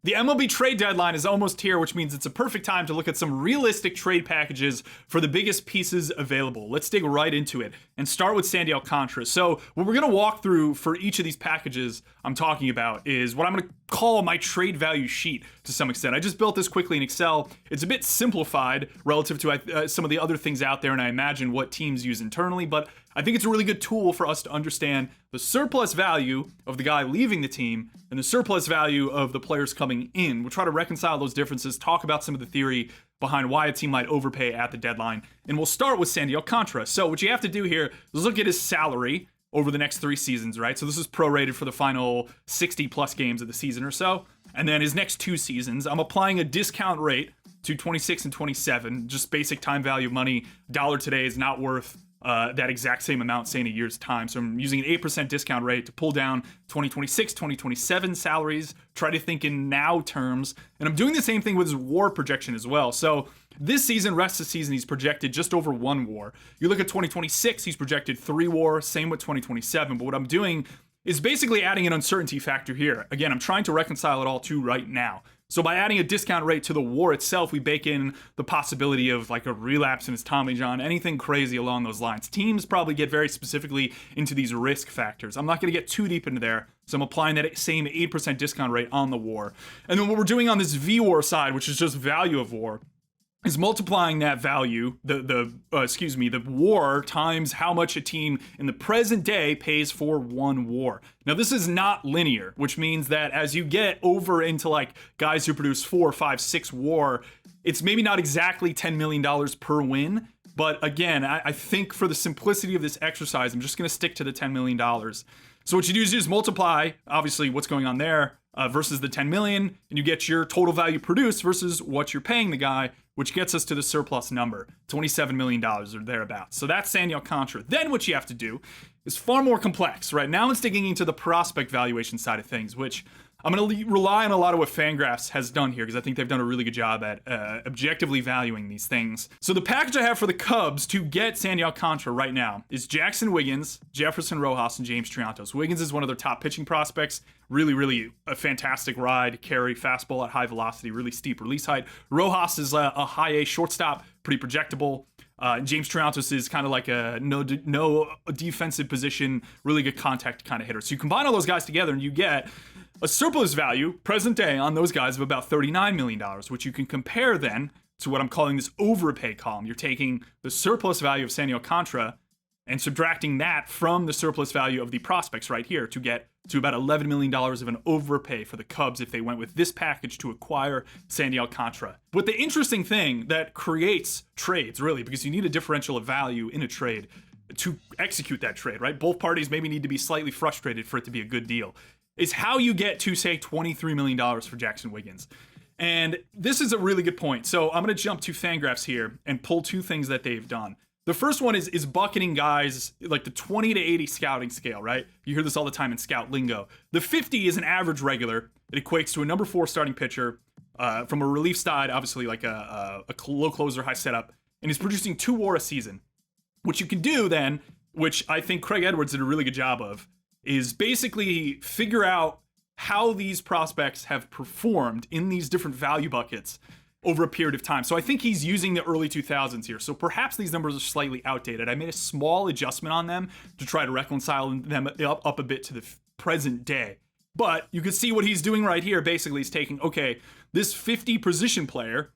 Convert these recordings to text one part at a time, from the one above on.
The MLB trade deadline is almost here, which means it's a perfect time to look at some realistic trade packages for the biggest pieces available. Let's dig right into it and start with Sandy Alcantara. So what we're going to walk through for each of these packages I'm talking about is what I'm going to call my trade value sheet to some extent. I just built this quickly in Excel. It's a bit simplified relative to some of the other things out there, and I imagine what teams use internally, but I think it's a really good tool for us to understand the surplus value of the guy leaving the team and the surplus value of the players coming in. We'll try to reconcile those differences, talk about some of the theory behind why a team might overpay at the deadline, and we'll start with Sandy Alcantara. So what you have to do here is look at his salary over the next 3 seasons, right? So this is prorated for the final 60 plus games of the season or so. And then his next 2 seasons, I'm applying a discount rate to 26 and 27, just basic time value of money. Dollar today is not worth that exact same amount, say, in a year's time. So I'm using an 8% discount rate to pull down 2026, 2027 salaries, try to think in now terms. And I'm doing the same thing with his WAR projection as well. So this season, rest of the season, he's projected just over 1 WAR. You look at 2026, he's projected 3 WAR, same with 2027. But what I'm doing is basically adding an uncertainty factor here. Again, I'm trying to reconcile it all to right now. So by adding a discount rate to the WAR itself, we bake in the possibility of like a relapse in his Tommy John, anything crazy along those lines. Teams probably get very specifically into these risk factors. I'm not going to get too deep into there, so I'm applying that same 8% discount rate on the WAR. And then what we're doing on this VWAR side, which is just value of WAR, is multiplying that value, the WAR times how much a team in the present day pays for 1 WAR. Now this is not linear, which means that as you get over into like guys who produce 4, 5, 6 WAR, it's maybe not exactly $10 million per win. But again, I think for the simplicity of this exercise, I'm just going to stick to the $10 million. So what you do is you just multiply, obviously, what's going on there versus the 10 million, and you get your total value produced versus what you're paying the guy, which gets us to the surplus number, $27 million or thereabouts. So that's Sandy Alcantara. Then what you have to do is far more complex, right? Now it's digging into the prospect valuation side of things, which I'm going to rely on a lot of what Fangraphs has done here because I think they've done a really good job at objectively valuing these things. So the package I have for the Cubs to get Sandy Alcantara right now is Jackson Wiggins, Jefferson Rojas, and James Triantos. Wiggins is one of their top pitching prospects. Really, really a fantastic ride, carry, fastball at high velocity, really steep release height. Rojas is a high A shortstop, pretty projectable. James Triantos is kind of like a no defensive position, really good contact kind of hitter. So you combine all those guys together and you get a surplus value, present day, on those guys of about $39 million, which you can compare then to what I'm calling this overpay column. You're taking the surplus value of Sandy Alcantara and subtracting that from the surplus value of the prospects right here to get to about $11 million of an overpay for the Cubs if they went with this package to acquire Sandy Alcantara. But the interesting thing that creates trades, really, because you need a differential of value in a trade to execute that trade, right? Both parties maybe need to be slightly frustrated for it to be a good deal, is how you get to, say, $23 million for Jackson Wiggins. And this is a really good point. So I'm going to jump to Fangraphs here and pull 2 things that they've done. The first one is bucketing guys like the 20 to 80 scouting scale, right? You hear this all the time in scout lingo. The 50 is an average regular. It equates to a number 4 starting pitcher from a relief side, obviously like a low closer, high setup, and he's producing 2 WAR a season. What you can do then, which I think Craig Edwards did a really good job of, is basically figure out how these prospects have performed in these different value buckets over a period of time. So I think he's using the early 2000s here. So perhaps these numbers are slightly outdated. I made a small adjustment on them to try to reconcile them up a bit to the present day. But you can see what he's doing right here. Basically, he's taking, okay, this 50 position player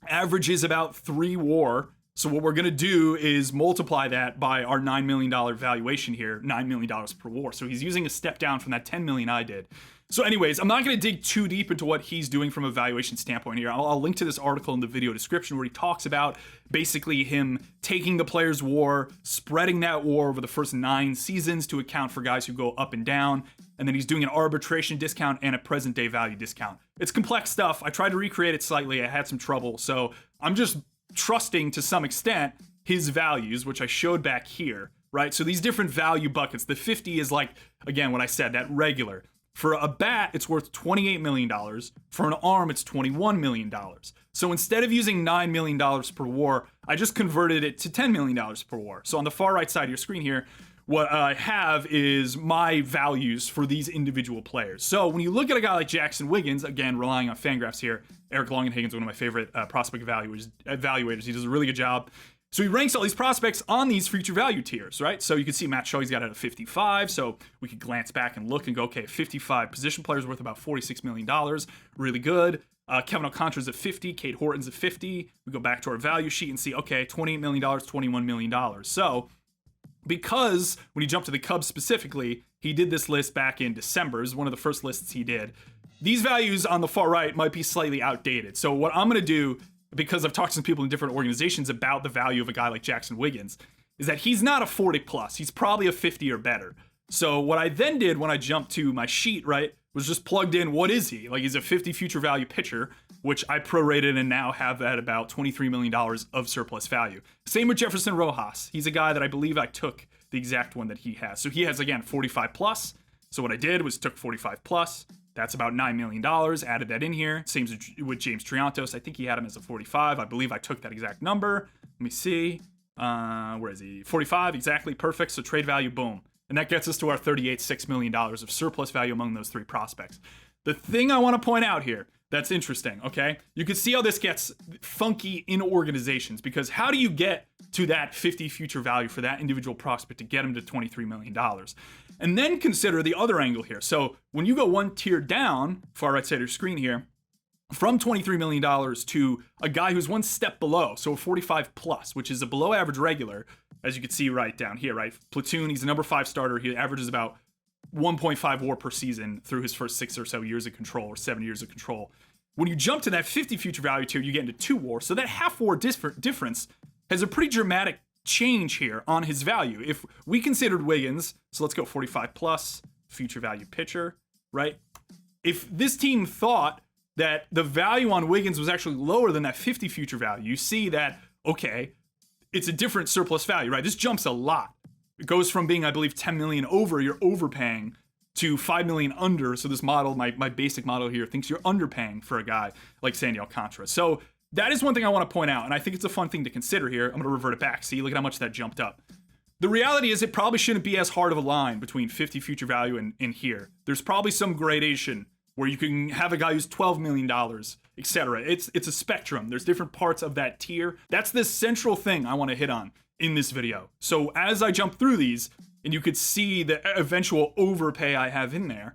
averages about 3 WAR. So what we're going to do is multiply that by our $9 million valuation here, $9 million per WAR. So he's using a step down from that $10 million I did. So anyways, I'm not going to dig too deep into what he's doing from a valuation standpoint here. I'll link to this article in the video description where he talks about basically him taking the player's WAR, spreading that WAR over the first 9 seasons to account for guys who go up and down, and then he's doing an arbitration discount and a present day value discount. It's complex stuff. I tried to recreate it slightly. I had some trouble. So I'm just trusting to some extent his values, which I showed back here, right? So these different value buckets, the 50 is like, again, what I said, that regular. For a bat, it's worth $28 million. For an arm, it's $21 million. So instead of using $9 million per WAR, I just converted it to $10 million per WAR. So on the far right side of your screen here, what I have is my values for these individual players. So when you look at a guy like Jackson Wiggins, again, relying on Fangraphs here, Eric Longenhagen's one of my favorite prospect evaluators. He does a really good job. So he ranks all these prospects on these future value tiers, right? So you can see Matt Shaw, he's got it at 55. So we could glance back and look and go, okay, 55 position players worth about $46 million. Really good. Kevin Alcantara's at 50. Cade Horton's at 50. We go back to our value sheet and see, okay, $28 million, $21 million. So because when you jump to the Cubs specifically, he did this list back in December. It was one of the first lists he did. These values on the far right might be slightly outdated. So what I'm going to do, because I've talked to some people in different organizations about the value of a guy like Jackson Wiggins, is that he's not a 40 plus. He's probably a 50 or better. So what I then did when I jumped to my sheet, right, was just plugged in, what is he? Like, he's a 50 future value pitcher, which I prorated and now have at about $23 million of surplus value. Same with Jefferson Rojas. He's a guy that I believe I took the exact one that he has. So he has, again, 45 plus. So what I did was took 45 plus. That's about $9 million, added that in here. Same with James Triantos. I think he had him as a 45. I believe I took that exact number. Let me see. Where is he? 45, exactly, perfect. So trade value, boom. And that gets us to our $38.6 million of surplus value among those three prospects. The thing I want to point out here that's interesting, okay? You can see how this gets funky in organizations, because how do you get to that 50 future value for that individual prospect to get him to $23 million? And then consider the other angle here. So when you go one tier down, far right side of your screen here, from $23 million to a guy who's one step below, so a 45 plus, which is a below average regular, as you can see right down here, right? Platoon, he's a number 5 starter. He averages about 1.5 WAR per season through his first 6 or so years of control, or 7 years of control. When you jump to that 50 future value tier, you get into 2 WAR. So that half WAR difference has a pretty dramatic change here on his value. If we considered Wiggins, so let's go 45 plus, future value pitcher, right? If this team thought that the value on Wiggins was actually lower than that 50 future value, you see that, okay, it's a different surplus value, right? This jumps a lot. It goes from being, I believe, 10 million over, you're overpaying, to 5 million under. So this model, my basic model here, thinks you're underpaying for a guy like Sandy Alcantara. So that is one thing I want to point out, and I think it's a fun thing to consider here. I'm going to revert it back. See, look at how much that jumped up. The reality is it probably shouldn't be as hard of a line between 50 future value and here. There's probably some gradation where you can have a guy who's $12 million, etc. It's a spectrum. There's different parts of that tier. That's the central thing I want to hit on in this video. So as I jump through these, and you could see the eventual overpay I have in there,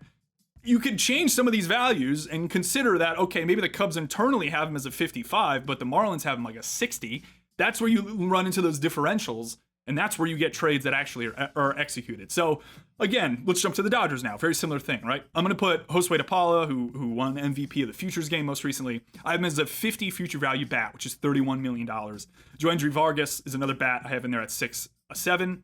you could change some of these values and consider that, okay, maybe the Cubs internally have him as a 55, but the Marlins have him like a 60. That's where you run into those differentials, and that's where you get trades that actually are executed. So again, let's jump to the Dodgers now. Very similar thing, right? I'm going to put Josue de Paula, who won MVP of the Futures game most recently. I have him as a 50 future value bat, which is $31 million. Joandry Vargas is another bat I have in there at 6'7".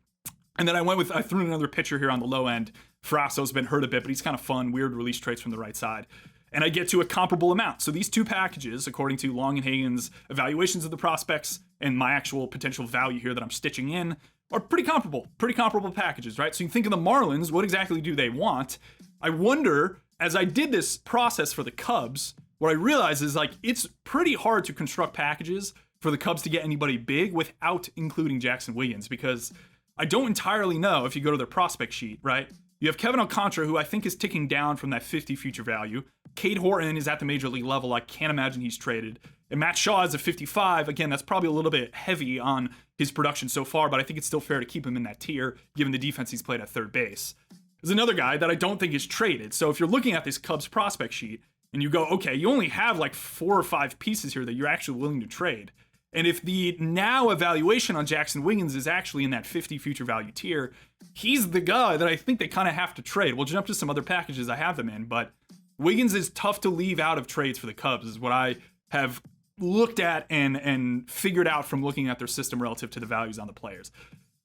And then I threw in another pitcher here on the low end. Frasso's been hurt a bit, but he's kind of fun, weird release traits from the right side. And I get to a comparable amount. So these two packages, according to Longenhagen's evaluations of the prospects and my actual potential value here that I'm stitching in, are pretty comparable packages, right? So you think of the Marlins, what exactly do they want? I wonder, as I did this process for the Cubs, what I realized is like it's pretty hard to construct packages for the Cubs to get anybody big without including Jackson Wiggins, because I don't entirely know if you go to their prospect sheet, right? You have Kevin Alcantara, who I think is ticking down from that 50 future value. Cade Horton is at the major league level. I can't imagine he's traded. And Matt Shaw is a 55. Again, that's probably a little bit heavy on his production so far, but I think it's still fair to keep him in that tier, given the defense he's played at third base. There's another guy that I don't think is traded. So if you're looking at this Cubs prospect sheet, and you go, okay, you only have like 4 or 5 pieces here that you're actually willing to trade. And if the now evaluation on Jackson Wiggins is actually in that 50 future value tier, he's the guy that I think they kind of have to trade. We'll jump to some other packages I have them in, but Wiggins is tough to leave out of trades for the Cubs, is what I have looked at and figured out from looking at their system relative to the values on the players.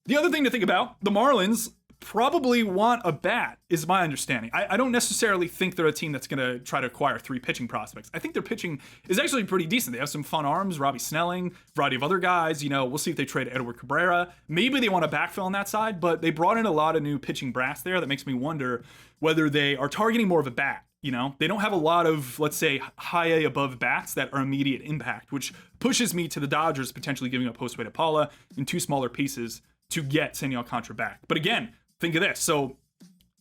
The other thing to think about, the Marlins probably want a bat, is my understanding. I don't necessarily think they're a team that's going to try to acquire 3 pitching prospects. I think their pitching is actually pretty decent. They have some fun arms, Robbie Snelling, variety of other guys. You know, we'll see if they trade Edward Cabrera. Maybe they want to backfill on that side, but they brought in a lot of new pitching brass there that makes me wonder whether they are targeting more of a bat. You know, they don't have a lot of, let's say, high A above bats that are immediate impact, which pushes me to the Dodgers potentially giving up Josue de Paula in 2 smaller pieces to get Sandy Alcantara back. But again, think of this. So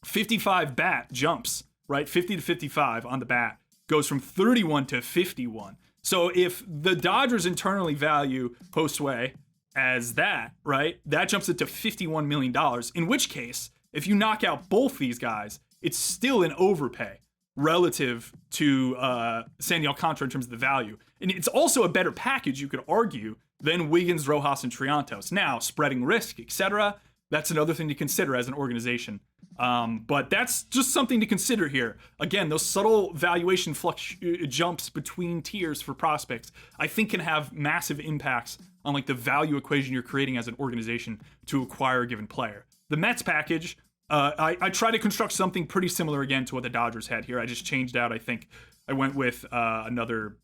55 bat jumps, right? 50 to 55 on the bat goes from 31 to 51. So if the Dodgers internally value Josue as that, right, that jumps it to $51 million, in which case, if you knock out both these guys, it's still an overpay relative to Sandy Alcantara in terms of the value. And it's also a better package, you could argue, than Wiggins, Rojas, and Triantos. Now, spreading risk, etc., that's another thing to consider as an organization. But that's just something to consider here. Again, those subtle valuation jumps between tiers for prospects, I think, can have massive impacts on like the value equation you're creating as an organization to acquire a given player. The Mets package, I try to construct something pretty similar again to what the Dodgers had here. I just changed out, I think. I went with another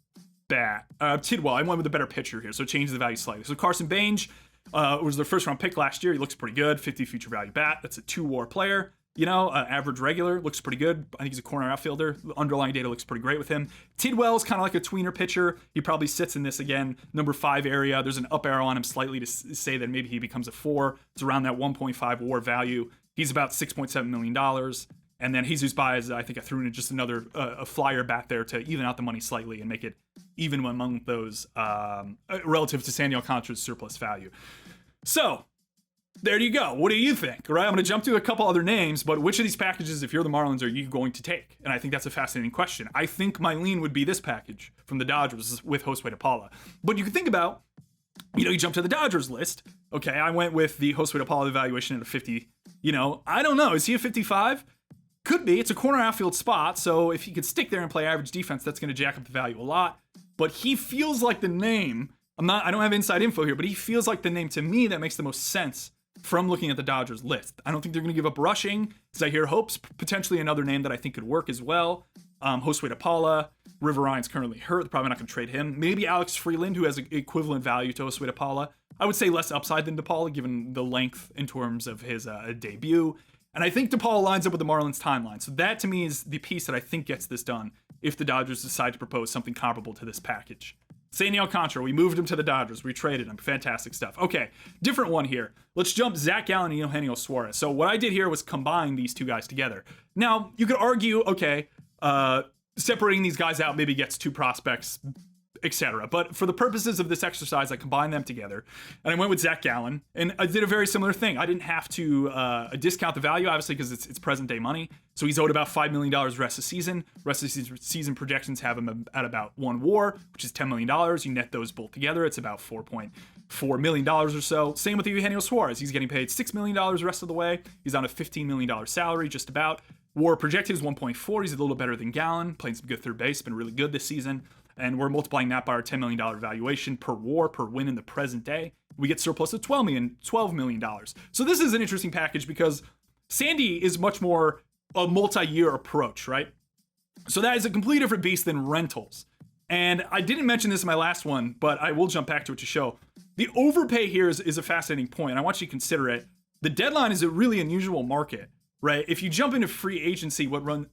bat. Tidwell, I went with a better pitcher here, so it changed the value slightly. So Carson Bange was their first round pick last year. He looks pretty good. 50 future value bat. That's a 2-WAR player. You know, average regular, looks pretty good. I think he's a corner outfielder. The underlying data looks pretty great with him. Tidwell's kind of like a tweener pitcher. He probably sits in this, again, number 5 area. There's an up arrow on him slightly to say that maybe he becomes a 4. It's around that 1.5 WAR value. He's about $6.7 million. And then Jesus Baez, I think I threw in just another a flyer bat there to even out the money slightly and make it even among those relative to Sandy Alcantara's surplus value. So, there you go. What do you think? Right? I'm going to jump to a couple other names, but which of these packages, if you're the Marlins, are you going to take? And I think that's a fascinating question. I think my lean would be this package from the Dodgers with Josue de Paula. But you can think about, you jump to the Dodgers list. Okay, I went with the Josue de Paula evaluation at a 50. I don't know. Is he a 55? Could be. It's a corner outfield spot, so if he could stick there and play average defense, that's going to jack up the value a lot. But he feels like the name. I don't have inside info here, but he feels like the name to me that makes the most sense from looking at the Dodgers list. I don't think they're going to give up rushing, because I hear hopes, potentially another name that I think could work as well. Josue de Paula. River Ryan's currently hurt. They're probably not going to trade him. Maybe Alex Freeland, who has equivalent value to Josue de Paula. I would say less upside than de Paula, given the length in terms of his debut. And I think de Paula lines up with the Marlins timeline. So that, to me, is the piece that I think gets this done if the Dodgers decide to propose something comparable to this package. Sandy Alcantara, we moved him to the Dodgers. We traded him. Fantastic stuff. Okay, different one here. Let's jump Zac Gallen and Eugenio Suarez. So what I did here was combine these two guys together. Now, you could argue, okay, separating these guys out maybe gets 2 prospects, etc. But for the purposes of this exercise, I combined them together, and I went with Zac Gallen, and I did a very similar thing. I didn't have to discount the value, obviously, because it's present day money. So he's owed about $5 million rest of the season. Rest of the season projections have him at about 1 WAR, which is $10 million. You net those both together, it's about $4.4 million or so. Same with Eugenio Suarez. He's getting paid $6 million the rest of the way. He's on a $15 million salary, just about. WAR projected is 1.4. He's a little better than Gallen, playing some good third base, been really good this season. And we're multiplying that by our $10 million valuation per WAR, per win in the present day. We get surplus of $12 million. So this is an interesting package because Sandy is much more a multi-year approach, right? So that is a completely different beast than rentals. And I didn't mention this in my last one, but I will jump back to it to show. The overpay here is a fascinating point. I want you to consider it. The deadline is a really unusual market, right? If you jump into free agency,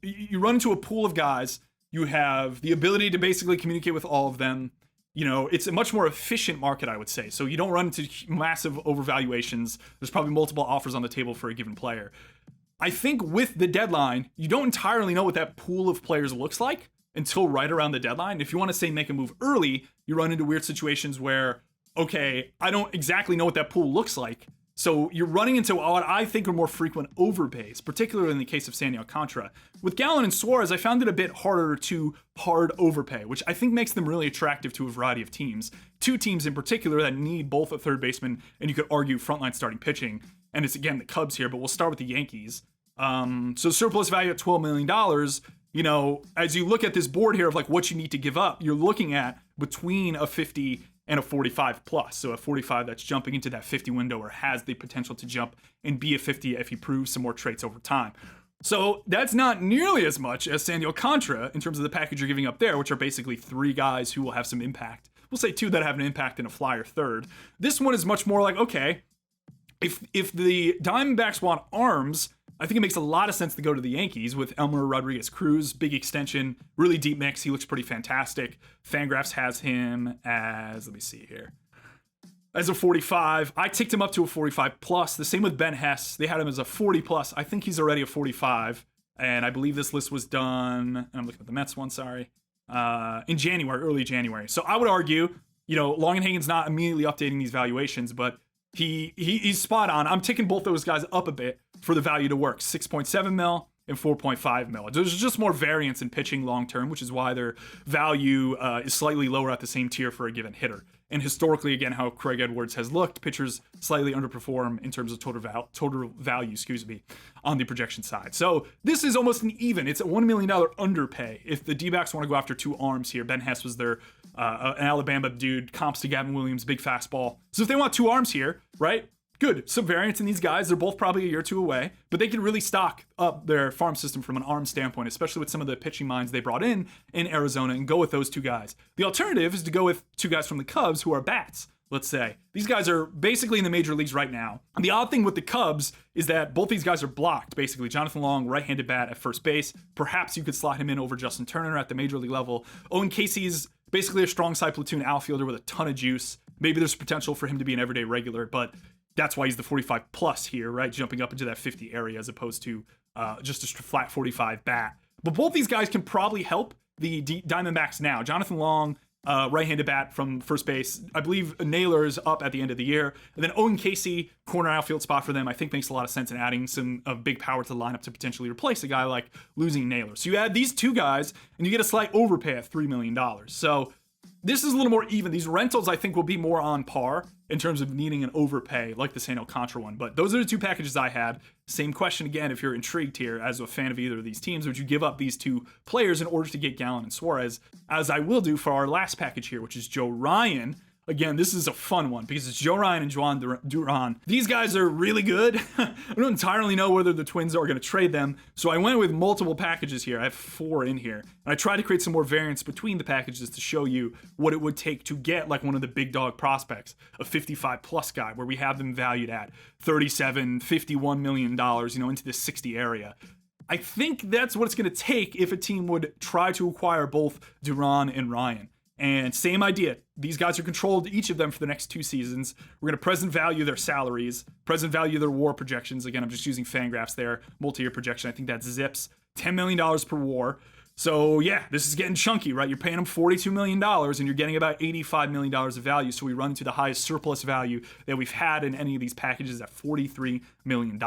you run into a pool of guys. You have the ability to basically communicate with all of them. It's a much more efficient market, I would say. So you don't run into massive overvaluations. There's probably multiple offers on the table for a given player. I think with the deadline, you don't entirely know what that pool of players looks like until right around the deadline. If you want to say make a move early, you run into weird situations where, okay, I don't exactly know what that pool looks like. So you're running into what I think are more frequent overpays, particularly in the case of Sandy Alcantara. With Gallen and Suarez, I found it a bit harder to hard overpay, which I think makes them really attractive to a variety of teams. 2 teams in particular that need both a third baseman and you could argue frontline starting pitching. And it's, again, the Cubs here, but we'll start with the Yankees. So surplus value at $12 million, as you look at this board here of like what you need to give up, you're looking at between a 50 and a 45 plus. So a 45 that's jumping into that 50 window or has the potential to jump and be a 50 if he proves some more traits over time. So that's not nearly as much as Sandy Alcantara in terms of the package you're giving up there, which are basically 3 guys who will have some impact. We'll say 2 that have an impact in a flyer third. This one is much more like, okay, if the Diamondbacks want arms, I think it makes a lot of sense to go to the Yankees with Elmer Rodriguez Cruz, big extension, really deep mix. He looks pretty fantastic. Fangraphs has him as, let me see here. as a 45. I ticked him up to a 45 plus. The same with Ben Hess. They had him as a 40 plus. I think he's already a 45. And I believe this list was done, and I'm looking at the Mets one, sorry, in January, early January. So I would argue, Longenhagen's not immediately updating these valuations, but he's spot on. I'm taking both those guys up a bit for the value to work. 6.7 mil and 4.5 mil. There's just more variance in pitching long term, which is why their value is slightly lower at the same tier for a given hitter. And historically, again, how Craig Edwards has looked, pitchers slightly underperform in terms of total value, on the projection side. So this is almost an even. It's a $1 million underpay. If the D-backs want to go after two arms here, Ben Hess was their an Alabama dude, comps to Gavin Williams, big fastball. So if they want two arms here, right? Good. Some variance in these guys. They're both probably a year or two away, but they can really stock up their farm system from an arm standpoint, especially with some of the pitching minds they brought in Arizona, and go with those two guys. The alternative is to go with two guys from the Cubs who are bats, let's say. These guys are basically in the major leagues right now. And the odd thing with the Cubs is that both these guys are blocked, basically. Jonathan Long, right-handed bat at first base. Perhaps you could slot him in over Justin Turner at the major league level. Owen Casey's basically a strong side platoon outfielder with a ton of juice. Maybe there's potential for him to be an everyday regular, but that's why he's the 45 plus here, right? Jumping up into that 50 area as opposed to just a flat 45 bat. But both these guys can probably help the Diamondbacks now. Jonathan Long, right-handed bat from first base. I believe Naylor is up at the end of the year. And then Owen Casey, corner outfield spot for them, I think makes a lot of sense in adding some big power to the lineup to potentially replace a guy like losing Naylor. So you add these two guys, and you get a slight overpay at $3 million. So this is a little more even. These rentals, I think, will be more on par in terms of needing an overpay, like the San Alcantara one. But those are the two packages I had. Same question again, if you're intrigued here as a fan of either of these teams, would you give up these two players in order to get Gallen and Suarez, as I will do for our last package here, which is Joe Ryan. Again, this is a fun one because it's Jhoan and Jhoan Duran. These guys are really good. I don't entirely know whether the Twins are going to trade them, so I went with multiple packages here. I have 4 in here. And I tried to create some more variance between the packages to show you what it would take to get like one of the big dog prospects, a 55 plus guy, where we have them valued at $37, $51 million, into the 60 area. I think that's what it's going to take if a team would try to acquire both Duran and Ryan. And same idea. These guys are controlled, each of them, for the next 2 seasons. We're going to present value their salaries, present value their WAR projections. Again, I'm just using Fangraphs there, multi-year projection. I think that zips $10 million per WAR. So yeah, this is getting chunky, right? You're paying them $42 million and you're getting about $85 million of value. So we run into the highest surplus value that we've had in any of these packages at $43 million.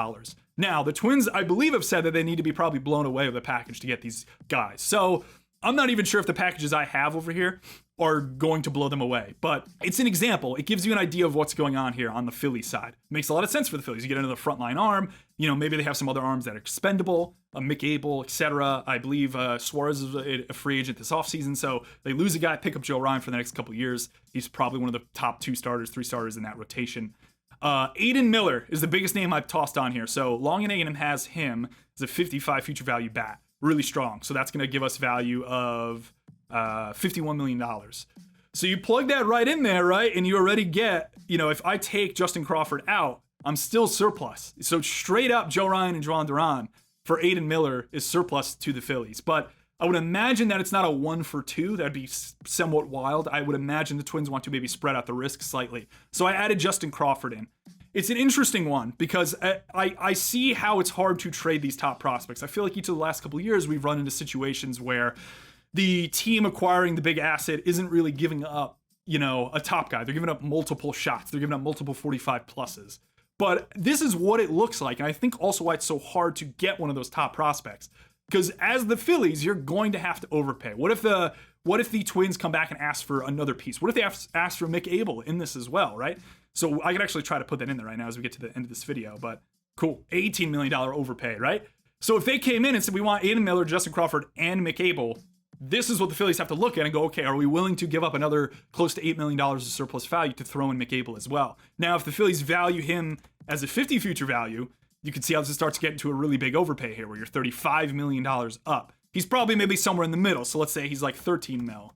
Now, the Twins, I believe, have said that they need to be probably blown away with a package to get these guys. So I'm not even sure if the packages I have over here are going to blow them away, but it's an example. It gives you an idea of what's going on here on the Phillies side. Makes a lot of sense for the Phillies. You get another frontline arm. Maybe they have some other arms that are expendable, a Mick Abel, etc. I believe Suarez is a free agent this offseason, so they lose a guy, pick up Joe Ryan for the next couple years. He's probably one of the top 2 starters, 3 starters in that rotation. Aiden Miller is the biggest name I've tossed on here. So Longenhagen has him as a 55 future value bat. Really strong. So that's going to give us value of $51 million. So you plug that right in there, right? And you already get, if I take Justin Crawford out, I'm still surplus. So straight up Joe Ryan and Jhoan Duran for Aiden Miller is surplus to the Phillies. But I would imagine that it's not a 1 for 2. That'd be somewhat wild. I would imagine the Twins want to maybe spread out the risk slightly. So I added Justin Crawford in. It's an interesting one because I see how it's hard to trade these top prospects. I feel like each of the last couple of years we've run into situations where the team acquiring the big asset isn't really giving up, a top guy. They're giving up multiple shots. They're giving up multiple 45 pluses. But this is what it looks like. And I think also why it's so hard to get one of those top prospects. Because as the Phillies, you're going to have to overpay. What if the Twins come back and ask for another piece? What if they ask for Mick Abel in this as well, right? So I could actually try to put that in there right now as we get to the end of this video, but cool. $18 million overpay, right? So if they came in and said, we want Aiden Miller, Justin Crawford, and Mick Abel, this is what the Phillies have to look at and go, okay, are we willing to give up another close to $8 million of surplus value to throw in Mick Abel as well? Now, if the Phillies value him as a 50 future value, you can see how this starts to get into a really big overpay here where you're $35 million up. He's probably maybe somewhere in the middle. So let's say he's like 13 mil.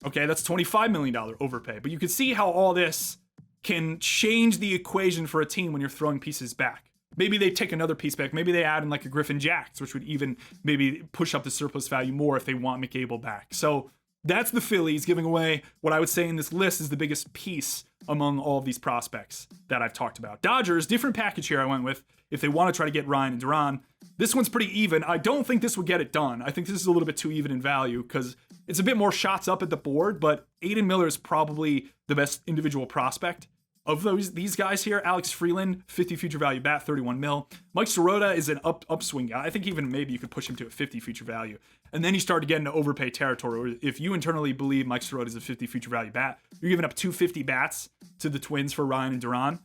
Okay, that's $25 million overpay. But you can see how all this can change the equation for a team when you're throwing pieces back. Maybe they take another piece back. Maybe they add in like a Griffin Jacks, which would even maybe push up the surplus value more if they want Mick Abel back. So That's the Phillies giving away what I would say in this list is the biggest piece among all of these prospects that I've talked about. Dodgers, different package here I went with if they want to try to get Rayn and Duran. This one's pretty even. I don't think this would get it done. I think this is a little bit too even in value because it's a bit more shots up at the board, but Aiden Miller is probably the best individual prospect of these guys here. Alex Freeland, 50 future value bat, 31 mil. Mike Sirota is an upswing guy. I think even maybe you could push him to a 50 future value. And then you start to get into overpay territory. If you internally believe Mike Sirota is a 50 future value bat, you're giving up 250 bats to the Twins for Rayn and Duran.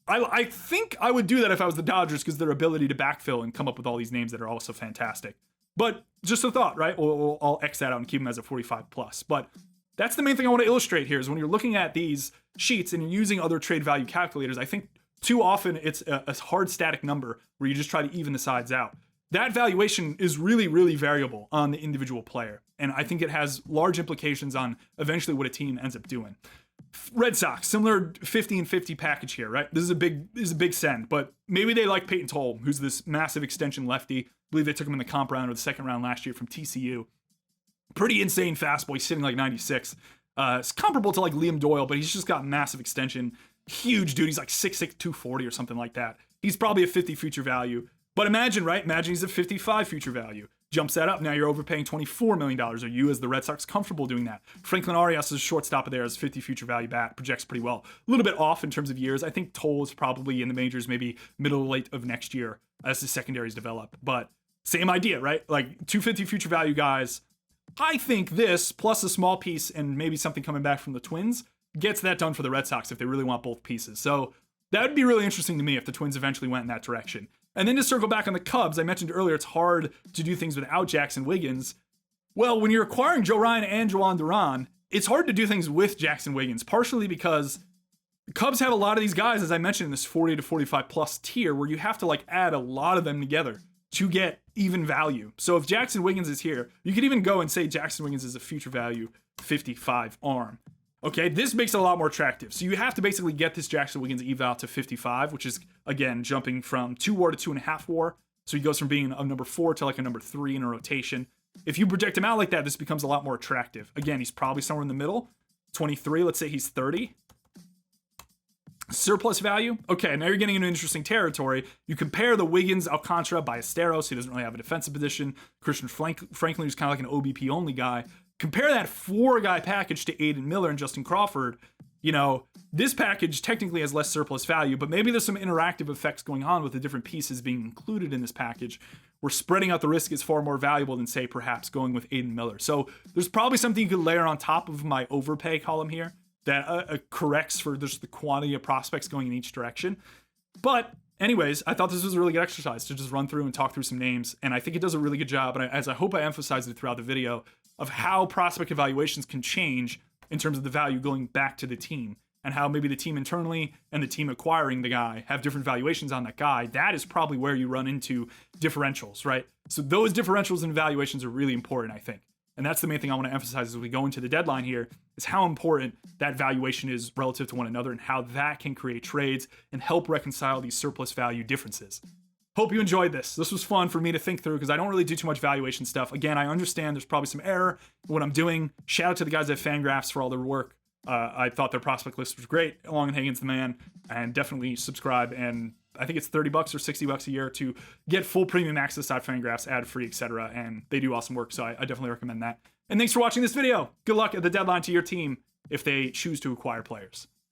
I think I would do that if I was the Dodgers because their ability to backfill and come up with all these names that are also fantastic. But just a thought, right? I'll X that out and keep them as a 45 plus. But that's the main thing I want to illustrate here is when you're looking at these sheets and you're using other trade value calculators, I think too often it's a hard static number where you just try to even the sides out. That valuation is really, really variable on the individual player. And I think it has large implications on eventually what a team ends up doing. Red Sox, similar 50 and 50 package here, right? This is a big send, but maybe they like Peyton Toll, who's this massive extension lefty. I believe they took him in the comp round or the second round last year from TCU. Pretty insane fastball. He's sitting like 96. It's comparable to like Liam Doyle, but he's just got massive extension. Huge dude. He's like 6'6", 240 or something like that. He's probably a 50 future value. But imagine, right? Imagine he's a 55 future value. Jumps that up. Now you're overpaying $24 million. Are you, as the Red Sox, comfortable doing that? Franklin Arias is a shortstop of theirs, 50 future value bat, projects pretty well. A little bit off in terms of years. I think Toll is probably in the majors maybe middle to late of next year as the secondaries develop. But same idea, right? Like 250 future value guys. I think this, plus a small piece and maybe something coming back from the Twins, gets that done for the Red Sox if they really want both pieces. So that would be really interesting to me if the Twins eventually went in that direction. And then to circle back on the Cubs, I mentioned earlier it's hard to do things without Jackson Wiggins. Well, when you're acquiring Joe Ryan and Jhoan Duran, it's hard to do things with Jackson Wiggins, partially because the Cubs have a lot of these guys, as I mentioned, in this 40 to 45 plus tier where you have to like add a lot of them together to get even value. So if Jackson Wiggins is here, you could even go and say Jackson Wiggins is a future value 55 arm. Okay, this makes it a lot more attractive. So you have to basically get this Jackson Wiggins eval to 55, which is, again, jumping from 2 WAR to 2.5 WAR. So he goes from being a number 4 to like a number 3 in a rotation. If you project him out like that, this becomes a lot more attractive. Again, he's probably somewhere in the middle. 23, let's say he's 30. Surplus value. Okay, now you're getting into interesting territory. You compare the Wiggins, Alcantara, Ballesteros, he doesn't really have a defensive position. Christian Franklin, who's kind of like an OBP only guy. Compare that 4-guy package to Aiden Miller and Justin Crawford. You know, this package technically has less surplus value, but maybe there's some interactive effects going on with the different pieces being included in this package, where spreading out the risk is far more valuable than, say, perhaps going with Aiden Miller. So there's probably something you could layer on top of my overpay column here that corrects for just the quantity of prospects going in each direction. But anyways, I thought this was a really good exercise to just run through and talk through some names, and I think it does a really good job, and as I hope I emphasized it throughout the video, of how prospect evaluations can change in terms of the value going back to the team, and how maybe the team internally and the team acquiring the guy have different valuations on that guy. That is probably where you run into differentials, right? So those differentials and valuations are really important, I think. And that's the main thing I want to emphasize as we go into the deadline here, is how important that valuation is relative to one another and how that can create trades and help reconcile these surplus value differences. Hope you enjoyed this. This was fun for me to think through because I don't really do too much valuation stuff. Again, I understand there's probably some error in what I'm doing. Shout out to the guys at Fangraphs for all their work. I thought their prospect list was great. Long and Hagen's the man, and definitely subscribe. And I think it's $30 or $60 a year to get full premium access at Fangraphs, ad-free, etc. And they do awesome work, so I definitely recommend that. And thanks for watching this video. Good luck at the deadline to your team if they choose to acquire players.